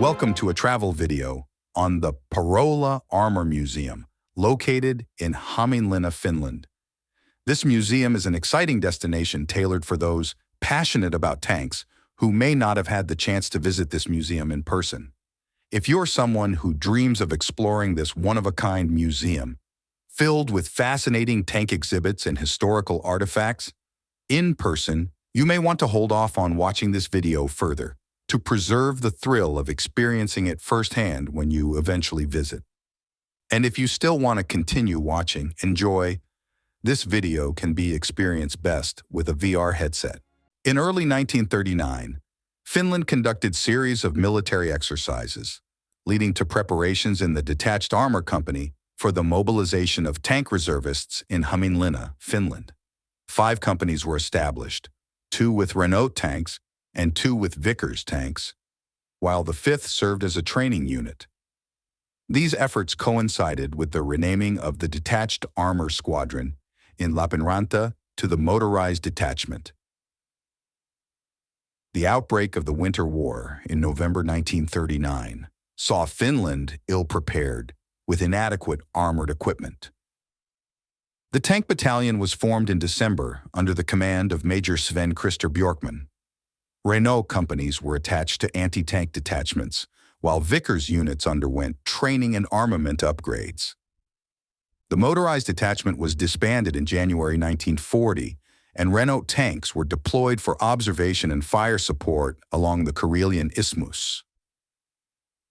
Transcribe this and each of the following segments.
Welcome to a travel video on the Parola Armour Museum, located in Hämeenlinna, Finland. This museum is an exciting destination tailored for those passionate about tanks who may not have had the chance to visit this museum in person. If you're someone who dreams of exploring this one-of-a-kind museum, filled with fascinating tank exhibits and historical artifacts, in person, you may want to hold off on watching this video further, to preserve the thrill of experiencing it firsthand when you eventually visit. And if you still want to continue watching, enjoy. This video can be experienced best with a VR headset. In early 1939, Finland conducted a series of military exercises, leading to preparations in the Detached Armor Company for the mobilization of tank reservists in Hämeenlinna, Finland. 5 companies were established, 2 with Renault tanks and 2 with Vickers tanks, while the 5th served as a training unit. These efforts coincided with the renaming of the Detached Armor Squadron in Lappeenranta to the Motorized Detachment. The outbreak of the Winter War in November 1939 saw Finland ill-prepared with inadequate armored equipment. The tank battalion was formed in December under the command of Major Sven Christer Björkman. Renault companies were attached to anti-tank detachments, while Vickers units underwent training and armament upgrades. The motorized detachment was disbanded in January 1940, and Renault tanks were deployed for observation and fire support along the Karelian Isthmus.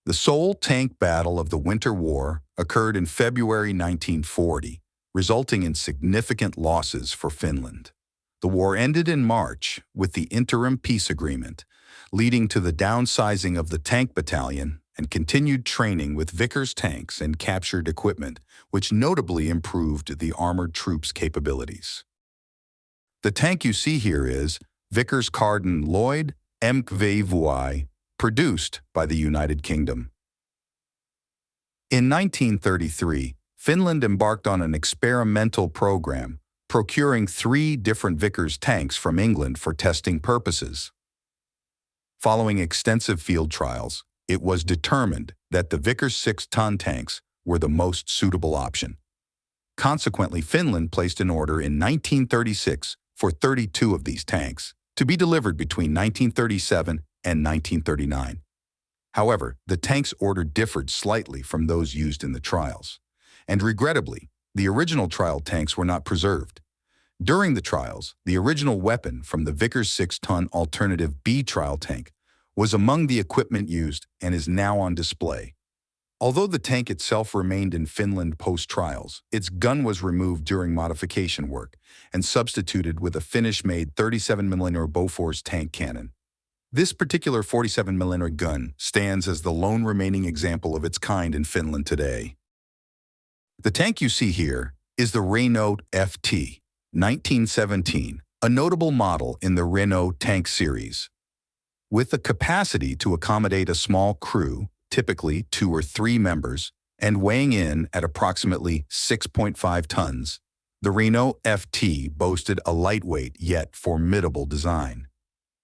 The sole tank battle of the Winter War occurred in February 1940, resulting in significant losses for Finland. The war ended in March with the interim peace agreement, leading to the downsizing of the tank battalion and continued training with Vickers tanks and captured equipment, which notably improved the armored troops' capabilities. The tank you see here is Vickers Carden Lloyd MKV, produced by the United Kingdom. In 1933, Finland embarked on an experimental program, procuring 3 different Vickers tanks from England for testing purposes. Following extensive field trials, it was determined that the Vickers 6-ton tanks were the most suitable option. Consequently, Finland placed an order in 1936 for 32 of these tanks, to be delivered between 1937 and 1939. However, the tanks ordered differed slightly from those used in the trials, and regrettably, the original trial tanks were not preserved. During the trials, the original weapon from the Vickers 6-ton alternative B trial tank was among the equipment used and is now on display. Although the tank itself remained in Finland post-trials, its gun was removed during modification work and substituted with a Finnish-made 37mm Bofors tank cannon. This particular 47mm gun stands as the lone remaining example of its kind in Finland today. The tank you see here is the Renault FT 1917, a notable model in the Renault tank series. With the capacity to accommodate a small crew, typically 2 or 3 members, and weighing in at approximately 6.5 tons, the Renault FT boasted a lightweight yet formidable design.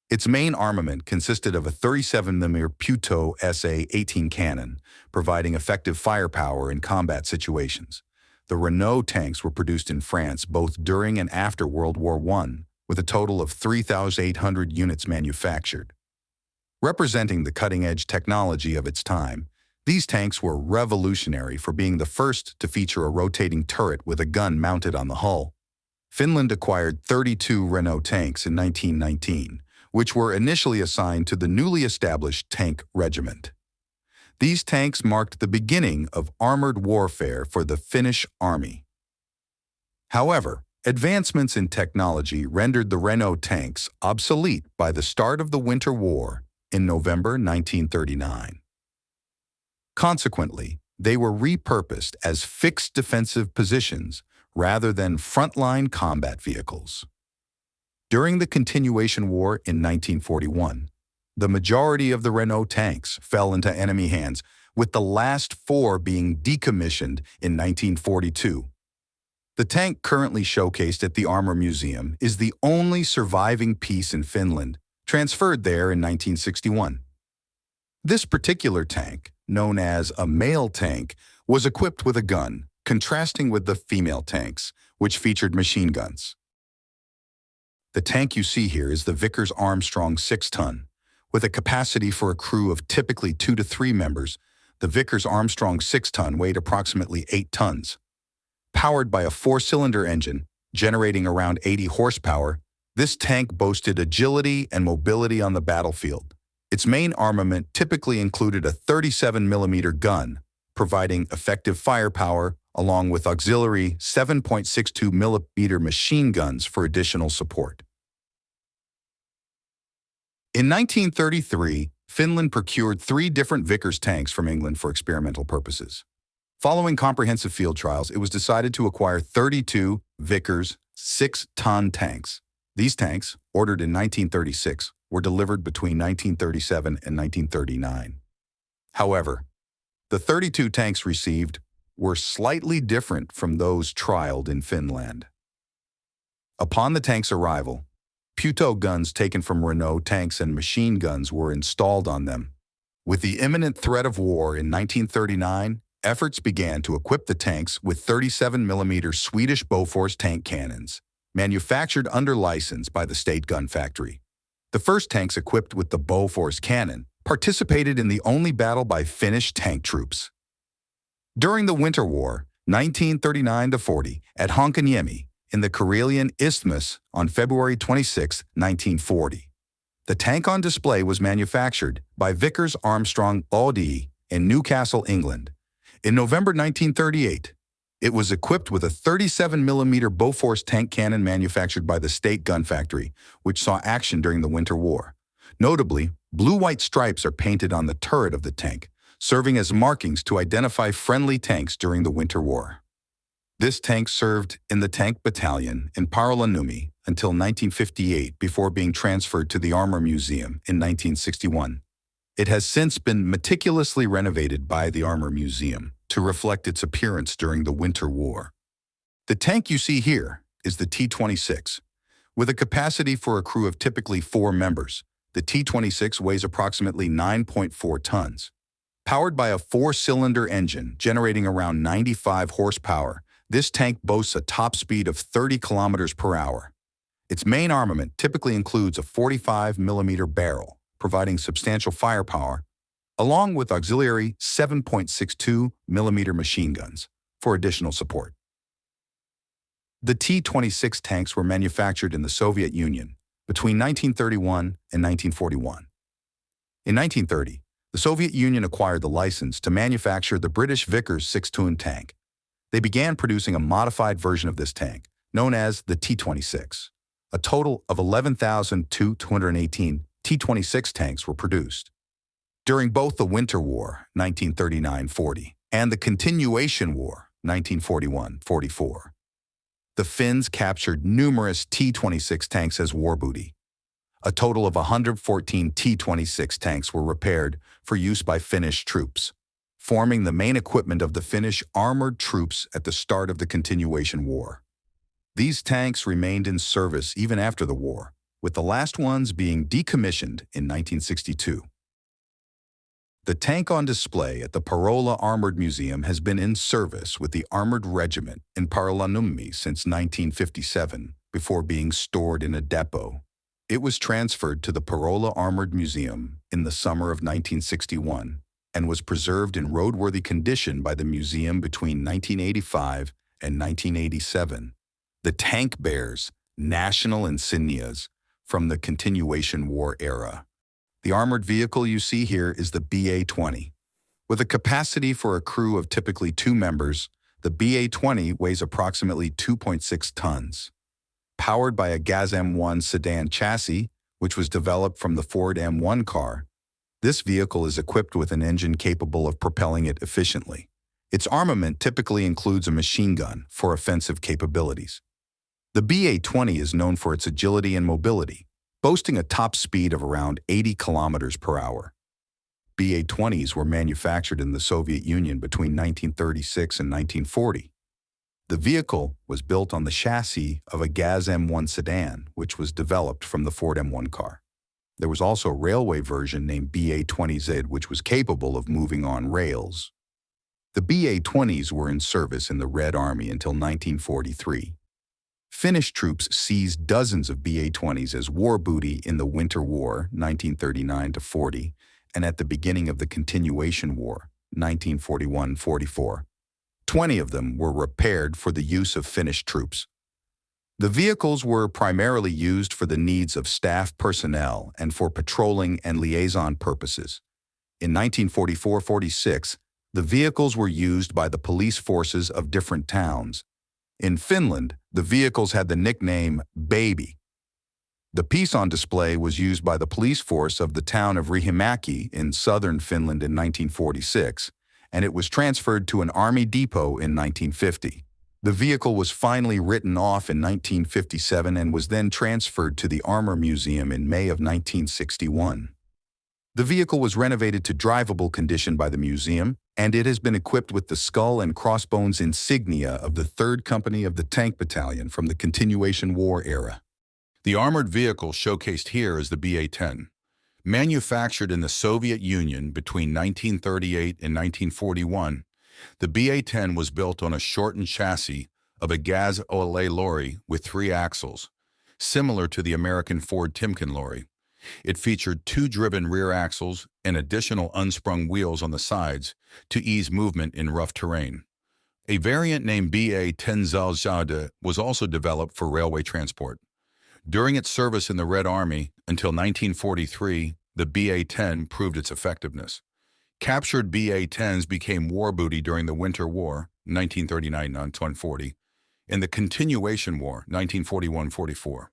Its main armament consisted of a 37mm Puteaux SA-18 cannon, providing effective firepower in combat situations. The Renault tanks were produced in France both during and after World War I, with a total of 3,800 units manufactured. Representing the cutting-edge technology of its time, these tanks were revolutionary for being the first to feature a rotating turret with a gun mounted on the hull. Finland acquired 32 Renault tanks in 1919, which were initially assigned to the newly established Tank Regiment. These tanks marked the beginning of armored warfare for the Finnish army. However, advancements in technology rendered the Renault tanks obsolete by the start of the Winter War in November 1939. Consequently, they were repurposed as fixed defensive positions rather than frontline combat vehicles. During the Continuation War in 1941, the majority of the Renault tanks fell into enemy hands, with the last 4 being decommissioned in 1942. The tank currently showcased at the Armour Museum is the only surviving piece in Finland, transferred there in 1961. This particular tank, known as a male tank, was equipped with a gun, contrasting with the female tanks, which featured machine guns. The tank you see here is the Vickers-Armstrong 6-ton. With a capacity for a crew of typically 2 to 3 members, the Vickers-Armstrong 6-ton weighed approximately 8 tons. Powered by a 4-cylinder engine, generating around 80 horsepower, this tank boasted agility and mobility on the battlefield. Its main armament typically included a 37mm gun, providing effective firepower, along with auxiliary 7.62mm machine guns for additional support. In 1933, Finland procured 3 different Vickers tanks from England for experimental purposes. Following comprehensive field trials, it was decided to acquire 32 Vickers 6-ton tanks. These tanks, ordered in 1936, were delivered between 1937 and 1939. However, the 32 tanks received were slightly different from those trialed in Finland. Upon the tank's arrival, Puto guns taken from Renault tanks and machine guns were installed on them. With the imminent threat of war in 1939, efforts began to equip the tanks with 37mm Swedish Bofors tank cannons, manufactured under license by the state gun factory. The first tanks equipped with the Bofors cannon participated in the only battle by Finnish tank troops. During the Winter War, 1939-40, at Hankaniemi, in the Karelian Isthmus on February 26, 1940. The tank on display was manufactured by Vickers-Armstrong Oy in Newcastle, England. In November 1938, it was equipped with a 37mm Bofors tank cannon manufactured by the State Gun Factory, which saw action during the Winter War. Notably, blue-white stripes are painted on the turret of the tank, serving as markings to identify friendly tanks during the Winter War. This tank served in the Tank Battalion in Parola Armour until 1958 before being transferred to the Armour Museum in 1961. It has since been meticulously renovated by the Armour Museum to reflect its appearance during the Winter War. The tank you see here is the T-26. With a capacity for a crew of typically 4 members, the T-26 weighs approximately 9.4 tons. Powered by a 4-cylinder engine generating around 95 horsepower, this tank boasts a top speed of 30 kilometers per hour. Its main armament typically includes a 45mm barrel, providing substantial firepower, along with auxiliary 7.62mm machine guns for additional support. The T-26 tanks were manufactured in the Soviet Union between 1931 and 1941. In 1930, the Soviet Union acquired the license to manufacture the British Vickers 6-ton tank. They began producing a modified version of this tank, known as the T-26. A total of 11,218 T-26 tanks were produced. During both the Winter War, 1939-40, and the Continuation War, 1941-44, the Finns captured numerous T-26 tanks as war booty. A total of 114 T-26 tanks were repaired for use by Finnish troops, forming the main equipment of the Finnish armored troops at the start of the Continuation War. These tanks remained in service even after the war, with the last ones being decommissioned in 1962. The tank on display at the Parola Armour Museum has been in service with the Armored Regiment in Parola Armour since 1957, before being stored in a depot. It was transferred to the Parola Armour Museum in the summer of 1961 and was preserved in roadworthy condition by the museum between 1985 and 1987. The tank bears national insignias from the Continuation War era. The armored vehicle you see here is the BA-20. With a capacity for a crew of typically 2 members, the BA-20 weighs approximately 2.6 tons. Powered by a Gaz M1 sedan chassis, which was developed from the Ford M1 car, this vehicle is equipped with an engine capable of propelling it efficiently. Its armament typically includes a machine gun for offensive capabilities. The BA-20 is known for its agility and mobility, boasting a top speed of around 80 kilometers per hour. BA-20s were manufactured in the Soviet Union between 1936 and 1940. The vehicle was built on the chassis of a Gaz M1 sedan, which was developed from the Ford M1 car. There was also a railway version named BA-20Z, which was capable of moving on rails. The BA-20s were in service in the Red Army until 1943. Finnish troops seized dozens of BA-20s as war booty in the Winter War, 1939-40, and at the beginning of the Continuation War, 1941-44. 20 of them were repaired for the use of Finnish troops. The vehicles were primarily used for the needs of staff personnel and for patrolling and liaison purposes. In 1944-46, the vehicles were used by the police forces of different towns. In Finland, the vehicles had the nickname Baby. The piece on display was used by the police force of the town of Riihimäki in southern Finland in 1946, and it was transferred to an army depot in 1950. The vehicle was finally written off in 1957 and was then transferred to the Armour Museum in May of 1961. The vehicle was renovated to drivable condition by the museum, and it has been equipped with the skull and crossbones insignia of the 3rd Company of the Tank Battalion from the Continuation War era. The armored vehicle showcased here is the BA-10. Manufactured in the Soviet Union between 1938 and 1941, the BA-10 was built on a shortened chassis of a gas olé lorry with 3 axles, similar to the American Ford Timken lorry. It featured 2 driven rear axles and additional unsprung wheels on the sides to ease movement in rough terrain. A variant named BA-10 Zalzade was also developed for railway transport. During its service in the Red Army until 1943, the BA-10 proved its effectiveness. Captured BA-10s became war booty during the Winter War, 1939-1940, and the Continuation War, 1941-44.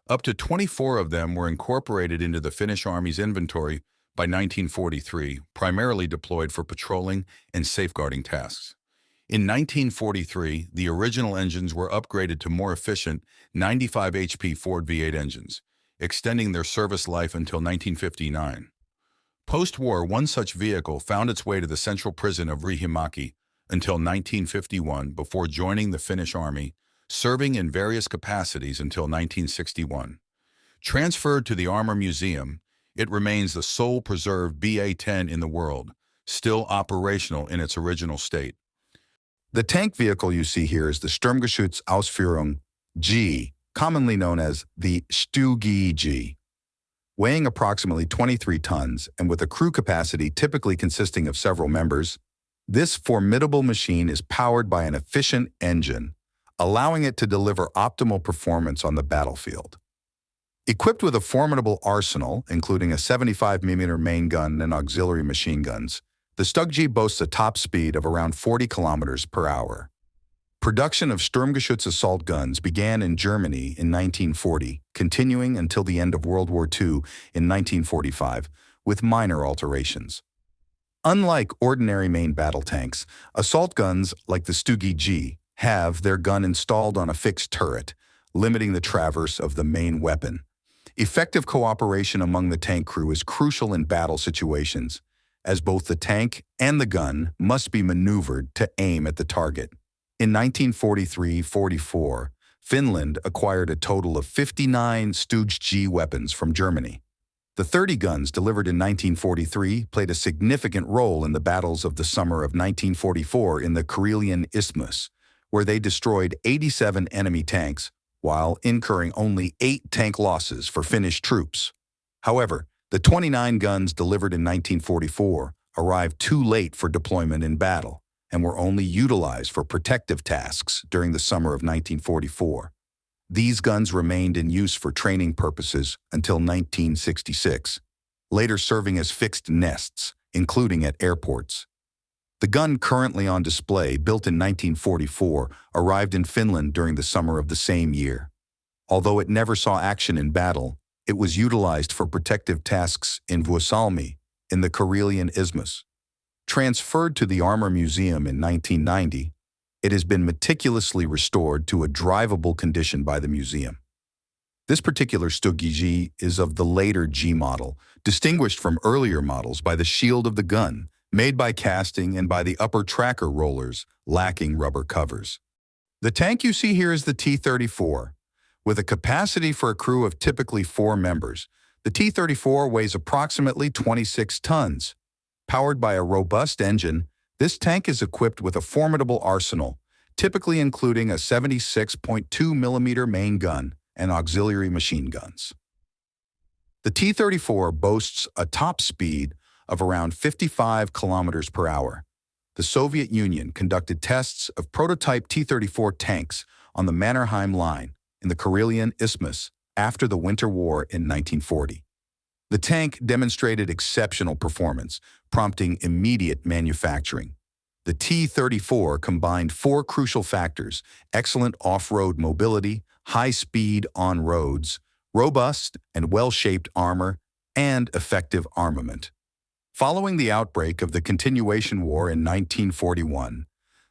Up to 24 of them were incorporated into the Finnish Army's inventory by 1943, primarily deployed for patrolling and safeguarding tasks. In 1943, the original engines were upgraded to more efficient 95 HP Ford V8 engines, extending their service life until 1959. Post-war, one such vehicle found its way to the central prison of Riihimäki until 1951 before joining the Finnish Army, serving in various capacities until 1961. Transferred to the Armour Museum, it remains the sole preserved BA-10 in the world, still operational in its original state. The tank vehicle you see here is the Sturmgeschützausführung G, commonly known as the Stuggi G. Weighing approximately 23 tons and with a crew capacity typically consisting of several members, this formidable machine is powered by an efficient engine, allowing it to deliver optimal performance on the battlefield. Equipped with a formidable arsenal, including a 75mm main gun and auxiliary machine guns, the Stuggi boasts a top speed of around 40 kilometers per hour. Production of Sturmgeschütz assault guns began in Germany in 1940, continuing until the end of World War II in 1945, with minor alterations. Unlike ordinary main battle tanks, assault guns like the Stuggi G have their gun installed on a fixed turret, limiting the traverse of the main weapon. Effective cooperation among the tank crew is crucial in battle situations, as both the tank and the gun must be maneuvered to aim at the target. In 1943-44, Finland acquired a total of 59 Stuggi G weapons from Germany. The 30 guns delivered in 1943 played a significant role in the battles of the summer of 1944 in the Karelian Isthmus, where they destroyed 87 enemy tanks, while incurring only 8 tank losses for Finnish troops. However, the 29 guns delivered in 1944 arrived too late for deployment in battle and were only utilized for protective tasks during the summer of 1944. These guns remained in use for training purposes until 1966, later serving as fixed nests, including at airports. The gun currently on display, built in 1944, arrived in Finland during the summer of the same year. Although it never saw action in battle, it was utilized for protective tasks in Vuosalmi, in the Karelian Isthmus. Transferred to the Armour Museum in 1990, it has been meticulously restored to a drivable condition by the museum. This particular Stuggi G is of the later G model, distinguished from earlier models by the shield of the gun, made by casting, and by the upper tracker rollers, lacking rubber covers. The tank you see here is the T-34. With a capacity for a crew of typically 4 members, The T-34 weighs approximately 26 tons. Powered by a robust engine, this tank is equipped with a formidable arsenal, typically including a 76.2mm main gun and auxiliary machine guns. The T-34 boasts a top speed of around 55 kilometers per hour. The Soviet Union conducted tests of prototype T-34 tanks on the Mannerheim Line in the Karelian Isthmus after the Winter War in 1940. The tank demonstrated exceptional performance, prompting immediate manufacturing. The T-34 combined four crucial factors: excellent off-road mobility, high speed on roads, robust and well-shaped armor, and effective armament. Following the outbreak of the Continuation War in 1941,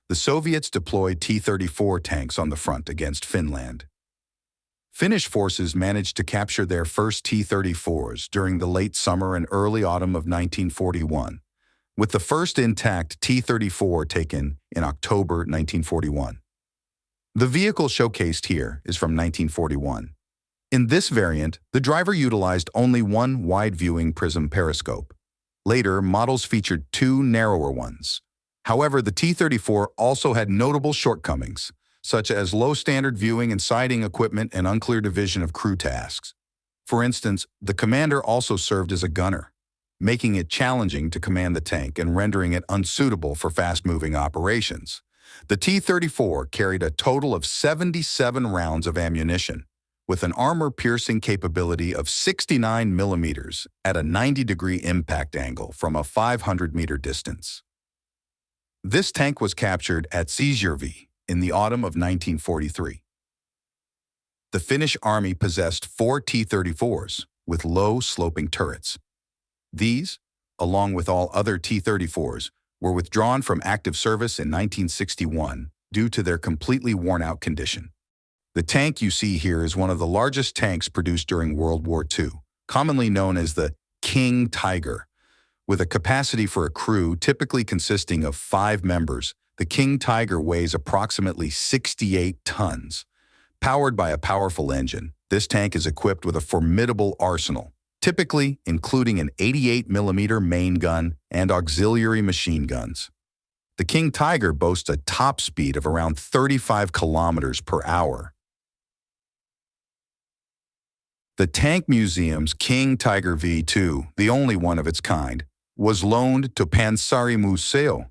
the Soviets deployed T-34 tanks on the front against Finland. Finnish forces managed to capture their first T-34s during the late summer and early autumn of 1941, with the first intact T-34 taken in October 1941. The vehicle showcased here is from 1941. In this variant, the driver utilized only one wide-viewing prism periscope. Later, models featured two narrower ones. However, the T-34 also had notable shortcomings, such as low standard viewing and sighting equipment and unclear division of crew tasks. For instance, the commander also served as a gunner, making it challenging to command the tank and rendering it unsuitable for fast-moving operations. The T-34 carried a total of 77 rounds of ammunition, with an armor-piercing capability of 69 millimeters at a 90-degree impact angle from a 500-meter distance. This tank was captured at Siisjärvi in the autumn of 1943. The Finnish army possessed four T-34s with low, sloping turrets. These, along with all other T-34s, were withdrawn from active service in 1961 due to their completely worn-out condition. The tank you see here is one of the largest tanks produced during World War II, commonly known as the King Tiger. With a capacity for a crew typically consisting of 5 members, the King Tiger weighs approximately 68 tons. Powered by a powerful engine, this tank is equipped with a formidable arsenal, typically including an 88mm main gun and auxiliary machine guns. The King Tiger boasts a top speed of around 35 kilometers per hour. The Tank Museum's King Tiger V2, the only one of its kind, was loaned to Pansari Museo,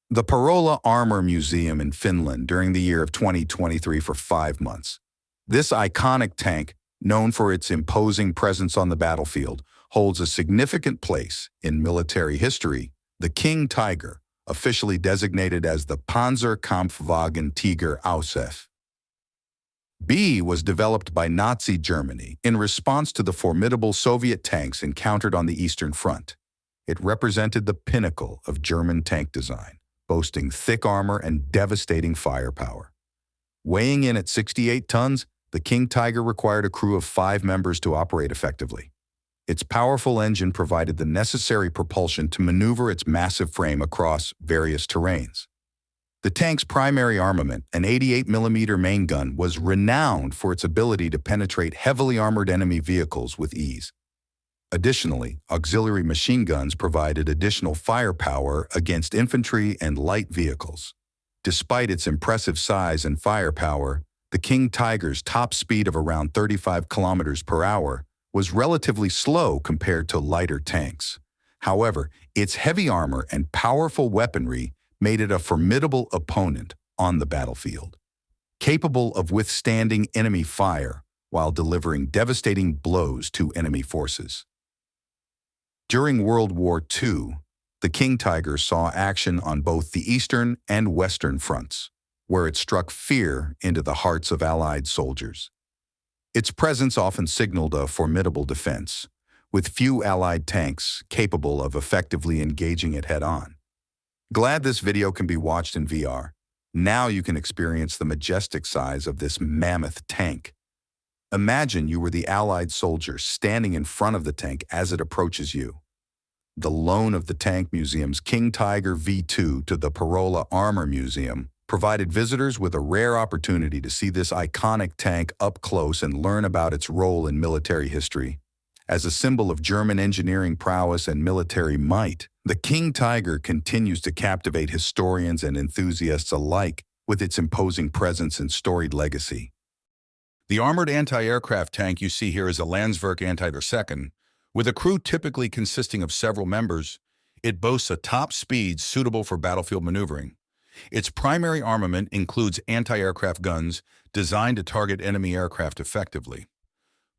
the Parola Armour Museum in Finland during the year of 2023 for 5 months. This iconic tank, known for its imposing presence on the battlefield, holds a significant place in military history. The King Tiger, officially designated as the Panzerkampfwagen Tiger Ausf. B was developed by Nazi Germany in response to the formidable Soviet tanks encountered on the Eastern Front. It represented the pinnacle of German tank design, boasting thick armor and devastating firepower. Weighing in at 68 tons, the King Tiger required a crew of 5 members to operate effectively. Its powerful engine provided the necessary propulsion to maneuver its massive frame across various terrains. The tank's primary armament, an 88mm main gun, was renowned for its ability to penetrate heavily armored enemy vehicles with ease. Additionally, auxiliary machine guns provided additional firepower against infantry and light vehicles. Despite its impressive size and firepower, the King Tiger's top speed of around 35 kilometers per hour was relatively slow compared to lighter tanks. However, its heavy armor and powerful weaponry made it a formidable opponent on the battlefield, capable of withstanding enemy fire while delivering devastating blows to enemy forces. During World War II, the King Tiger saw action on both the Eastern and Western fronts, where it struck fear into the hearts of Allied soldiers. Its presence often signaled a formidable defense, with few Allied tanks capable of effectively engaging it head-on. Glad this video can be watched in VR. Now you can experience the majestic size of this mammoth tank. Imagine you were the Allied soldier standing in front of the tank as it approaches you. The loan of the Tank Museum's King Tiger V2 to the Parola Armour Museum provided visitors with a rare opportunity to see this iconic tank up close and learn about its role in military history. As a symbol of German engineering prowess and military might, the King Tiger continues to captivate historians and enthusiasts alike with its imposing presence and storied legacy. The armored anti-aircraft tank you see here is a Landsverk Anti-II. With a crew typically consisting of several members, it boasts a top speed suitable for battlefield maneuvering. Its primary armament includes anti-aircraft guns designed to target enemy aircraft effectively.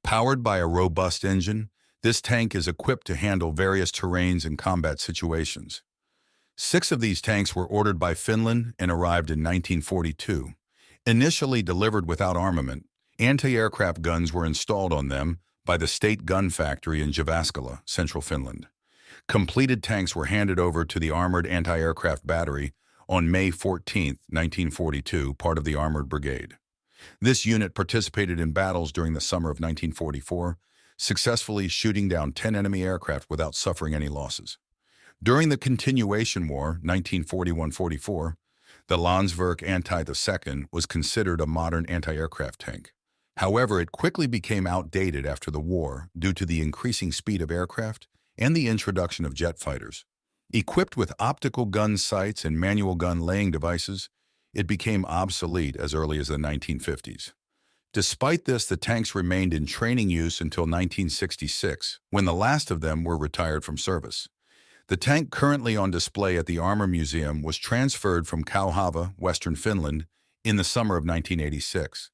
Powered by a robust engine, this tank is equipped to handle various terrains and combat situations. 6 of these tanks were ordered by Finland and arrived in 1942. Initially delivered without armament, anti-aircraft guns were installed on them by the state gun factory in Jyväskylä, central Finland. Completed tanks were handed over to the Armored Anti-Aircraft Battery on May 14, 1942, part of the Armored Brigade. This unit participated in battles during the summer of 1944, successfully shooting down 10 enemy aircraft without suffering any losses. During the Continuation War, 1941-44, the Landsverk Anti-II was considered a modern anti-aircraft tank. However, it quickly became outdated after the war due to the increasing speed of aircraft and the introduction of jet fighters. Equipped with optical gun sights and manual gun laying devices, it became obsolete as early as the 1950s. Despite this, the tanks remained in training use until 1966, when the last of them were retired from service. The tank currently on display at the Armour Museum was transferred from Kauhava, western Finland, in the summer of 1986.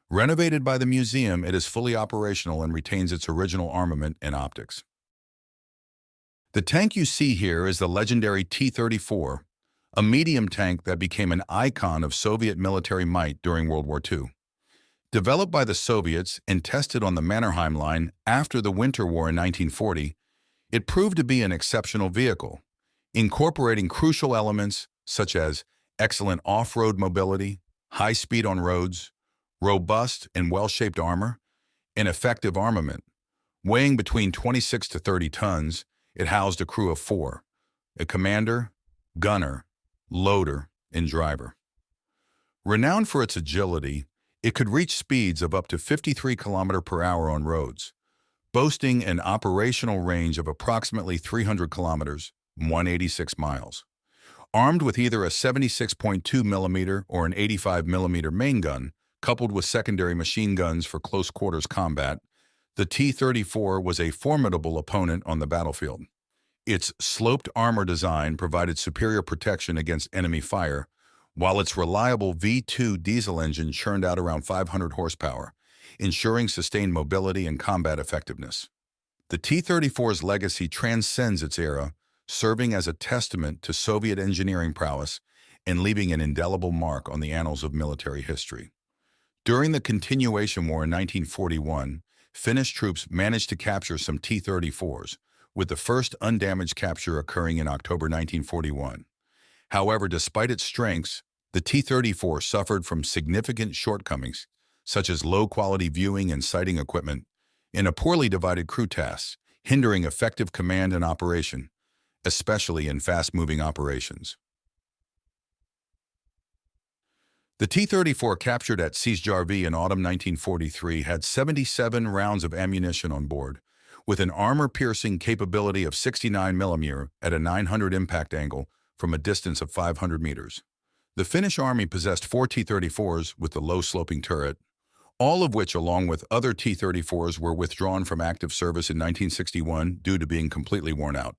Renovated by the museum, it is fully operational and retains its original armament and optics. The tank you see here is the legendary T-34, a medium tank that became an icon of Soviet military might during World War II. Developed by the Soviets and tested on the Mannerheim Line after the Winter War in 1940, it proved to be an exceptional vehicle, incorporating crucial elements such as excellent off-road mobility, high speed on roads, robust and well-shaped armor, and effective armament. Weighing between 26 to 30 tons, it housed a crew of 4, a commander, gunner, loader, and driver. Renowned for its agility, it could reach speeds of up to 53 km per hour on roads, boasting an operational range of approximately 300 kilometers, 186 miles. Armed with either a 76.2 mm or an 85 mm main gun, coupled with secondary machine guns for close-quarters combat, the T-34 was a formidable opponent on the battlefield. Its sloped armor design provided superior protection against enemy fire, while its reliable V2 diesel engine churned out around 500 horsepower, ensuring sustained mobility and combat effectiveness. The T-34's legacy transcends its era, serving as a testament to Soviet engineering prowess and leaving an indelible mark on the annals of military history. During the Continuation War in 1941, Finnish troops managed to capture some T-34s, with the first undamaged capture occurring in October 1941. However, despite its strengths, the T-34 suffered from significant shortcomings, such as low-quality viewing and sighting equipment, and a poorly divided crew task, hindering effective command and operation, especially in fast-moving operations. The T-34 captured at Siisjärvi in autumn 1943 had 77 rounds of ammunition on board, with an armor-piercing capability of 69 mm at a 900 impact angle from a distance of 500 meters. The Finnish Army possessed 4 T-34s with the low-sloping turret, all of which, along with other T-34s, were withdrawn from active service in 1961 due to being completely worn out.